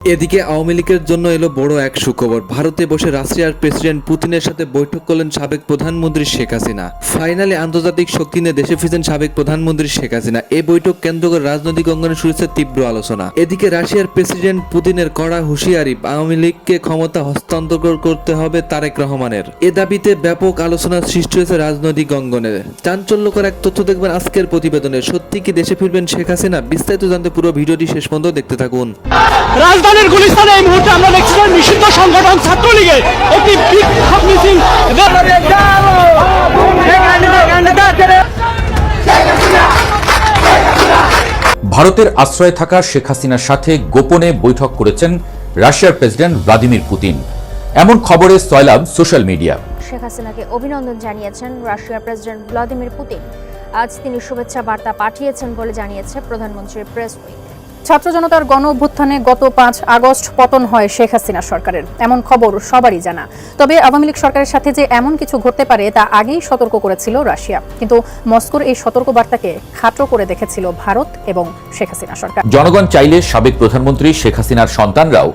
এদিকে আওয়ামী লীগের জন্য এলো বড় এক সুখবর। ভারতে বসে রাশিয়ার প্রেসিডেন্ট পুতিনের সাথে বৈঠক করলেন সাবেক প্রধানমন্ত্রী শেখ হাসিনা। ফাইনালে আন্তর্জাতিক শক্তি নিয়ে দেশে ফিরছেন সাবেক প্রধানমন্ত্রী শেখ হাসিনা। এই বৈঠক কেন্দ্র করে রাজনৈতিক অঙ্গনে শুরু হচ্ছে তীব্র আলোচনা। এদিকে রাশিয়ার প্রেসিডেন্ট পুতিনের কড়া হুঁশিয়ারি, আওয়ামী লীগকে ক্ষমতা হস্তান্তর করতে হবে তারেক রহমানের। এ দাবিতে ব্যাপক আলোচনার সৃষ্টি হয়েছে রাজনৈতিক অঙ্গনে। চাঞ্চল্যকর এক তথ্য দেখবেন আজকের প্রতিবেদনে। সত্যি কি দেশে ফিরবেন শেখ হাসিনা? বিস্তারিত জানতে পুরো ভিডিওটি শেষ পর্যন্ত দেখতে থাকুন। রাজধানীর গুলিস্তানে এই মুহূর্তে আমরা দেখছি নিষিদ্ধ সংগঠন ছাত্রলীগের একটি বিক্ষোভ মিছিল। ভারতের আশ্রয়ে থাকা শেখ হাসিনার সাথে গোপনে বৈঠক করেছেন রাশিয়ার প্রেসিডেন্ট ভ্লাদিমির পুতিন। এমন খবরে সয়লাব সোশ্যাল মিডিয়া। শেখ হাসিনাকে অভিনন্দন জানিয়েছেন রাশিয়ার প্রেসিডেন্ট ভ্লাদিমির পুতিন। আজ তিনি শুভেচ্ছা বার্তা পাঠিয়েছেন বলে জানিয়েছে প্রধানমন্ত্রীর প্রেস উইং। ছাত্র জনতার গণ অভ্যুত্থানে গত ৫ আগস্ট পতন হয় শেখ হাসিনা সরকারের, এমন খবর সবারই জানা। তবে আওয়ামী লীগ সরকারের সাথে যে এমন কিছু ঘটতে পারে তা আগেই সতর্ক করেছিল রাশিয়া, কিন্তু মস্কোর এই সতর্ক বার্তাকে খাটো করে দেখেছিল ভারত এবং শেখ হাসিনা সরকার। জনগণ চাইলে সাবেক প্রধানমন্ত্রী শেখ হাসিনার সন্তানরাও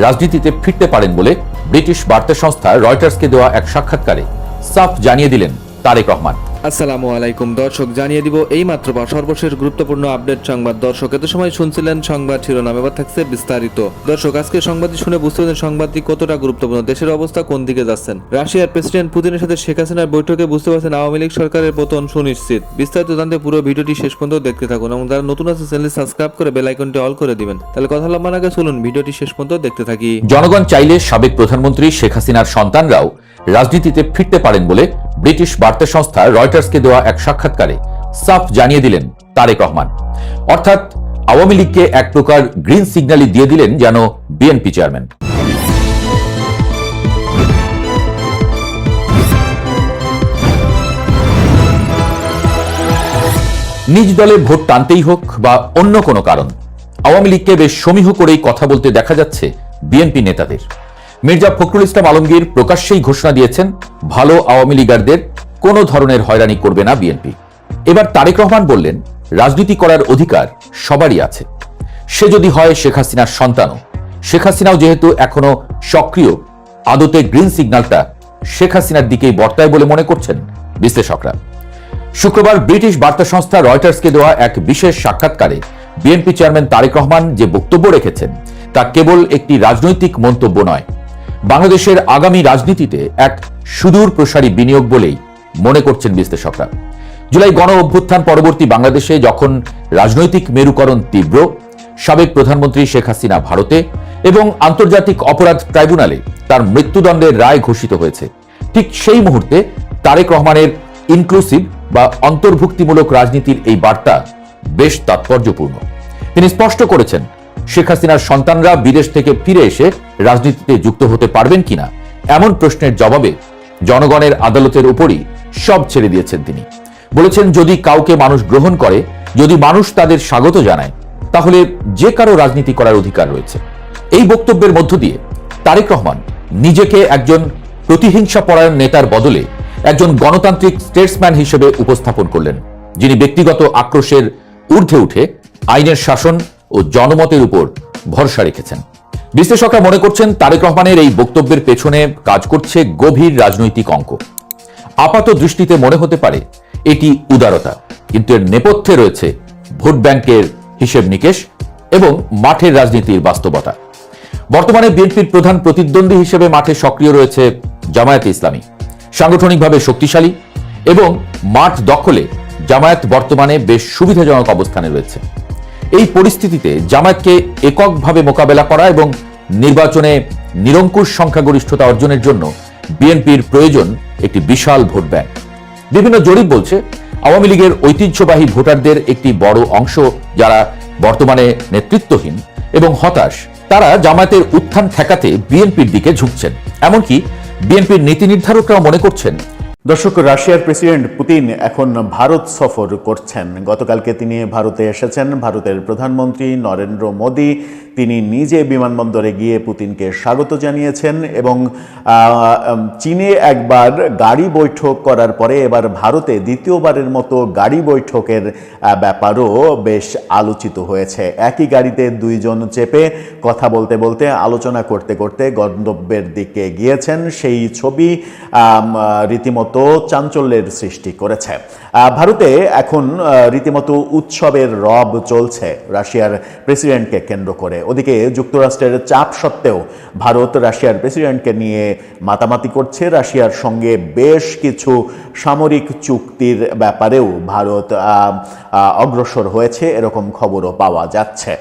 রাজনীতিতে ফিরতে পারেন বলে ব্রিটিশ বার্তা সংস্থা রয়টার্সকে দেওয়া এক সাক্ষাৎকারে সাফ জানিয়ে দিলেন তারেক রহমান। আসসালামু আলাইকুম দর্শক, জানিয়ে দিব এই মাত্র সর্বশেষ গুরুত্বপূর্ণ আপডেট সংবাদ। দর্শক, এত সময় শুনছিলেন সংবাদ শিরোনাম, এবার থাকছে বিস্তারিত। দর্শক, আজকে সংবাদটি শুনে বুঝতে পারছেন সংবাদটি কতটা গুরুত্বপূর্ণ, দেশের অবস্থা কোন দিকে যাচ্ছেন। রাশিয়ার প্রেসিডেন্ট পুতিনের সাথে শেখ হাসিনার বৈঠকে বুঝতে পারছেন আওয়ামী লীগ সরকারের পতন সুনিশ্চিত। বিস্তারিত জানতে পুরো ভিডিওটি শেষ পর্যন্ত দেখতে থাকুন এবং যারা নতুন আছে চ্যানেল সাবস্ক্রাইব করে বেল আইকনটি অল করে দিবেন। তাহলে কথা লম্বা না করে চলুন ভিডিওটি শেষ পর্যন্ত দেখতে থাকি। জনগণ চাইলে সাবেক প্রধানমন্ত্রী শেখ হাসিনার সন্তানরাও রাজনীতিতে ফিরতে পারেন বলে ব্রিটিশ বার্তা সংস্থা রয়টার্সকে দেওয়া এক সাক্ষাৎকারে সাফ জানিয়ে দিলেন তারেক রহমান। অর্থাৎ আওয়ামী লীগকে এক প্রকার গ্রিন সিগন্যালই দিয়ে দিলেন যেন বিএনপি চেয়ারম্যান। নিজ দলে ভোট টানতেই হোক বা অন্য কোনো কারণ, আওয়ামী লীগকে বেশ সমীহ করেই কথা বলতে দেখা যাচ্ছে বিএনপি নেতাদের। মির্জা ফখরুল ইসলাম আলমগীর প্রকাশ্যেই ঘোষণা দিয়েছেন ভালো আওয়ামী লীগারদের কোনো ধরনের হয়রানি করবে না বিএনপি। এবার তারেক রহমান বললেন রাজনীতি করার অধিকার সবারই আছে, সে যদি হয় শেখ হাসিনার সন্তানও। শেখ হাসিনাও যেহেতু এখনো সক্রিয়, আদতে গ্রিন সিগন্যালটা শেখ হাসিনার দিকেই বর্তায় বলে মনে করছেন বিশ্লেষকরা। শুক্রবার ব্রিটিশ বার্তা সংস্থা রয়টার্সকে দেওয়া এক বিশেষ সাক্ষাৎকারে বিএনপি চেয়ারম্যান তারেক রহমান যে বক্তব্য রেখেছেন তা কেবল একটি রাজনৈতিক মন্তব্য নয়, বাংলাদেশের আগামী রাজনীতিতে এক সুদূর প্রসারী বিনিয়োগ বলেই মনে করছেন বিশ্লেষকরা। জুলাই গণ অভ্যুত্থান পরবর্তী বাংলাদেশে যখন রাজনৈতিক মেরুকরণ তীব্র, সাবেক প্রধানমন্ত্রী শেখ হাসিনা ভারতে এবং আন্তর্জাতিক অপরাধ ট্রাইব্যুনালে তার মৃত্যুদণ্ডের রায় ঘোষিত হয়েছে, ঠিক সেই মুহূর্তে তারেক রহমানের ইনক্লুসিভ বা অন্তর্ভুক্তিমূলক রাজনীতির এই বার্তা বেশ তাৎপর্যপূর্ণ। তিনি স্পষ্ট করেছেন শেখ হাসিনার সন্তানরা বিদেশ থেকে ফিরে এসে রাজনীতিতে যুক্ত হতে পারবেন কিনা এমন প্রশ্নের জবাবে জনগণের আদালতের উপরই সব ছেড়ে দিয়েছেন তিনি। বলেছেন যদি কাউকে মানুষ গ্রহণ করে, যদি মানুষ তাদের স্বাগত জানায়, তাহলে যে কারো রাজনীতি করার অধিকার রয়েছে। এই বক্তব্যের মধ্য দিয়ে তারেক রহমান নিজেকে একজন প্রতিহিংসাপরায়ণ নেতার বদলে একজন গণতান্ত্রিক স্টেটসম্যান হিসেবে উপস্থাপন করলেন, যিনি ব্যক্তিগত আক্রোশের ঊর্ধ্বে উঠে আইনের শাসন ও জনমতের উপর ভরসা রেখেছেন। বিশ্লেষকরা মনে করছেন তারেক রহমানের এই বক্তব্যের পেছনে কাজ করছে গভীর রাজনৈতিক অঙ্ক। আপাত দৃষ্টিতে মনে হতে পারে এটি উদারতা, কিন্তু এর নেপথ্যে রয়েছে ভোট ব্যাংকের হিসেব নিকেশ এবং মাঠের রাজনীতির বাস্তবতা। বর্তমানে বিএনপির প্রধান প্রতিদ্বন্দ্বী হিসেবে মাঠে সক্রিয় রয়েছে জামায়াতে ইসলামী, সাংগঠনিকভাবে শক্তিশালী এবং মাঠ দখলে জামায়াত বর্তমানে বেশ সুবিধাজনক অবস্থানে রয়েছে। এই পরিস্থিতিতে জামায়াতকে এককভাবে মোকাবেলা করা এবং নির্বাচনে নিরঙ্কুশ সংখ্যাগরিষ্ঠতা অর্জনের জন্য বিএনপির প্রয়োজন একটি বিশাল ভোট ব্যাংক। বিভিন্ন জরিপ বলছে আওয়ামী লীগের ঐতিহ্যবাহী ভোটারদের একটি বড় অংশ, যারা বর্তমানে নেতৃত্বহীন এবং হতাশ, তারা জামায়াতের উত্থান ঠেকাতে বিএনপির দিকে ঝুঁকছেন। এমনকি বিএনপির নীতি নির্ধারকরাও মনে করছেন দর্শক, রাশিয়ার প্রেসিডেন্ট পুতিন এখন ভারত সফর করছেন। গতকালকে তিনি ভারতে এসেছেন। ভারতের প্রধানমন্ত্রী নরেন্দ্র মোদী তিনি নিজে বিমানবন্দরে গিয়ে পুতিনকে স্বাগত জানিয়েছেন এবং চীনে একবার গাড়ি বৈঠক করার পরে এবার ভারতে দ্বিতীয়বারের মতো গাড়ি বৈঠকের ব্যাপারও বেশ আলোচিত হয়েছে। একই গাড়িতে দুইজন চেপে কথা বলতে বলতে আলোচনা করতে করতে গন্তব্যের দিকে গিয়েছেন। সেই ছবি রীতিমতো চাঞ্চল্যের সৃষ্টি করেছে। ভারতে এখন রীতিমতো উৎসবের রব চলছে রাশিয়ার প্রেসিডেন্টকে কেন্দ্র করে। ওদিকে যুক্তরাষ্ট্রের চাপ সত্ত্বেও ভারত রাশিয়ার প্রেসিডেন্টকে নিয়ে মাতামাতি করছে। রাশিয়ার সঙ্গে বেশ কিছু সামরিক চুক্তির ব্যাপারেও ভারত অগ্রসর হয়েছে, এরকম খবরও পাওয়া যাচ্ছে।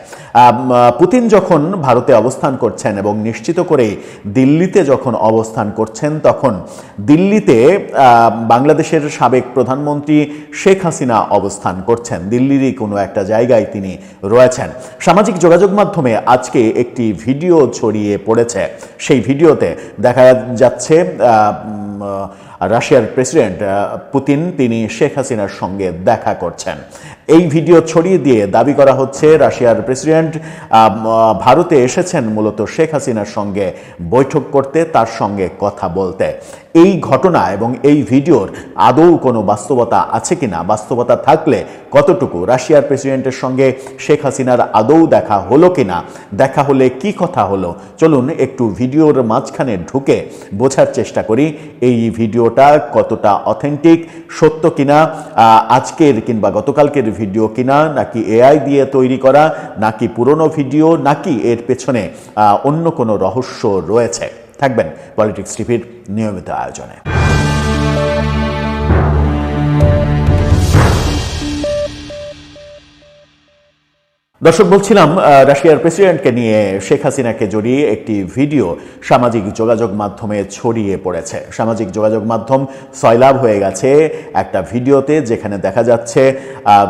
পুতিন যখন ভারতে অবস্থান করছেন এবং নিশ্চিত করেই দিল্লিতে যখন অবস্থান করছেন, তখন দিল্লিতে বাংলাদেশের সাবেক প্রধানমন্ত্রী শেখ হাসিনা অবস্থান করছেন। দিল্লিরই কোনো একটা জায়গায় তিনি রয়েছেন। সামাজিক যোগাযোগ মাধ্যমে আজকে একটি ভিডিও ছড়িয়ে পড়েছে। সেই ভিডিওতে দেখা যাচ্ছে রাশিয়ার প্রেসিডেন্ট পুতিন তিনি শেখ হাসিনার সঙ্গে দেখা করছেন। এই ভিডিও ছড়িয়ে দিয়ে দাবি করা হচ্ছে রাশিয়ার প্রেসিডেন্ট ভারতে এসেছেন মূলত শেখ হাসিনার সঙ্গে বৈঠক করতে, তার সঙ্গে কথা বলতে। এই ঘটনা এবং এই ভিডিওর আদৌ কোনো বাস্তবতা আছে কিনা, বাস্তবতা থাকলে কতটুকু, রাশিয়ার প্রেসিডেন্টের সঙ্গে শেখ হাসিনার আদৌ দেখা হলো কিনা, দেখা হলে কি কথা হলো, চলুন একটু ভিডিওর মাঝখানে ঢুকে বোঝার চেষ্টা করি এই ভিডিওটা কতটা অথেন্টিক, সত্য কিনা, আজকের কিংবা গতকালকের ভিডিও কিনা, নাকি এআই দিয়ে তৈরি করা, নাকি পুরনো ভিডিও, নাকি এর পেছনে অন্য কোনো রহস্য রয়েছে। থাকবেন পলিটিক্স টিভির নিয়মিত আয়োজনে। দর্শক, বলছিলাম রাশিয়ার প্রেসিডেন্টকে নিয়ে শেখ হাসিনাকে জড়িয়ে একটি ভিডিও সামাজিক যোগাযোগ মাধ্যমে ছড়িয়ে পড়েছে। সামাজিক যোগাযোগ মাধ্যম সয়লাব হয়ে গেছে একটা ভিডিওতে, যেখানে দেখা যাচ্ছে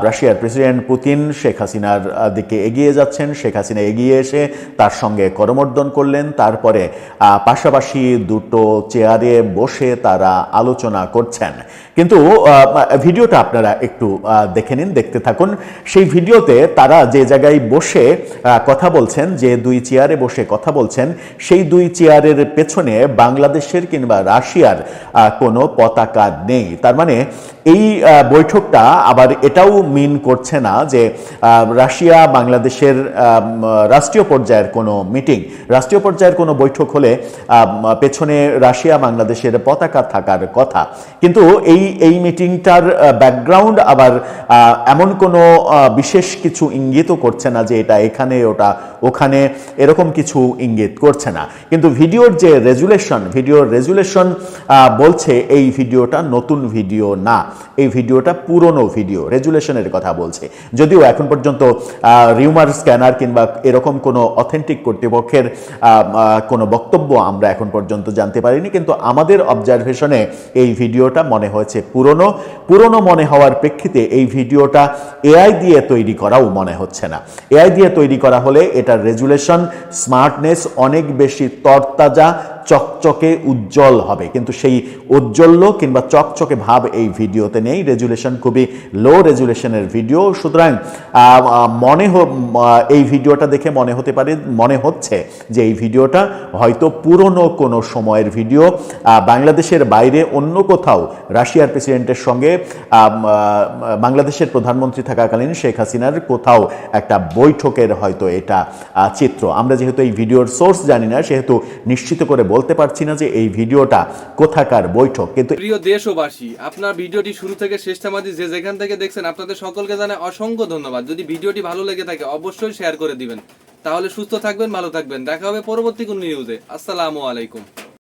রাশিয়ার প্রেসিডেন্ট পুতিন শেখ হাসিনার দিকে এগিয়ে যাচ্ছেন। শেখ হাসিনা এগিয়ে এসে তার সঙ্গে করমর্দন করলেন। তারপরে পাশাপাশি দুটো চেয়ারে বসে তারা আলোচনা করছেন। কিন্তু ভিডিওটা আপনারা একটু দেখে নিন, দেখতে থাকুন। সেই ভিডিওতে তারা যে জায়গায় বসে কথা বলছেন, যে দুই চেয়ারে বসে কথা বলছেন, সেই দুই চেয়ারের পেছনে বাংলাদেশের কিংবা রাশিয়ার কোনো পতাকা নেই। তার মানে এই বৈঠকটা আবার এটাও মিন করছে না যে রাশিয়া বাংলাদেশের রাষ্ট্রীয় পর্যায়ের কোনো মিটিং, রাষ্ট্রীয় পর্যায়ের কোনো বৈঠক হলে পেছনে রাশিয়া বাংলাদেশের পতাকা থাকার কথা। কিন্তু এই মিটিংটার ব্যাকগ্রাউন্ড আবার এমন কোনো বিশেষ কিছু ইঙ্গিতও করছে না যে এটা এখানে ওটা ওখানে, এরকম কিছু ইঙ্গিত করছে না। কিন্তু ভিডিওর যে রেজুলেশন বলছে এই ভিডিওটা নতুন ভিডিও না, এই ভিডিওটা পুরনো ভিডিও, রেজুলেশনের কথা বলছে। যদিও এখন পর্যন্ত রিউমার স্ক্যানার কিংবা এরকম কোনো অথেন্টিক কর্তৃপক্ষের কোনো বক্তব্য আমরা এখন পর্যন্ত জানতে পারিনি, কিন্তু আমাদের অবজারভেশনে এই ভিডিওটা মনে হয়েছে পুরনো মনে হওয়ার প্রেক্ষিতে এই ভিডিওটা এআই দিয়ে তৈরি করাও মনে হচ্ছে না। এআই দিয়ে তৈরি করা হলে এটার রেজুলেশন, স্মার্টনেস অনেক বেশি তরতাজা, চকচকে, উজ্জ্বল হবে, কিন্তু সেই উজ্জ্বল কিংবা চকচকে ভাব এই ভিডিওতে নেই। রেজুলেশন খুবই লো রেজুলেশনের ভিডিও। সুতরাং এই ভিডিওটা দেখে মনে হচ্ছে যে এই ভিডিওটা হয়তো পুরনো কোনো সময়ের ভিডিও। বাংলাদেশের বাইরে অন্য কোথাও রাশিয়ার প্রেসিডেন্টের সঙ্গে বাংলাদেশের প্রধানমন্ত্রী থাকাকালীন শেখ হাসিনার কোথাও একটা বৈঠকের হয়তো এটা চিত্র। আমরা যেহেতু এই ভিডিওর সোর্স জানি না, সেহেতু নিশ্চিত করে বলতে পারছি না যে এই ভিডিওটা কোথাকার বৈঠক। কিন্তু প্রিয় দেশবাসী, আপনার ভিডিওটি শুরু থেকে শেষ মাঝে যে যেখান থেকে দেখছেন, আপনাদের সকলকে জানাই অসংখ্য ধন্যবাদ। যদি ভিডিওটি ভালো লেগে থাকে অবশ্যই শেয়ার করে দিবেন। তাহলে সুস্থ থাকবেন, ভালো থাকবেন। দেখা হবে পরবর্তী কোনো নিউজে। আসসালামু আলাইকুম।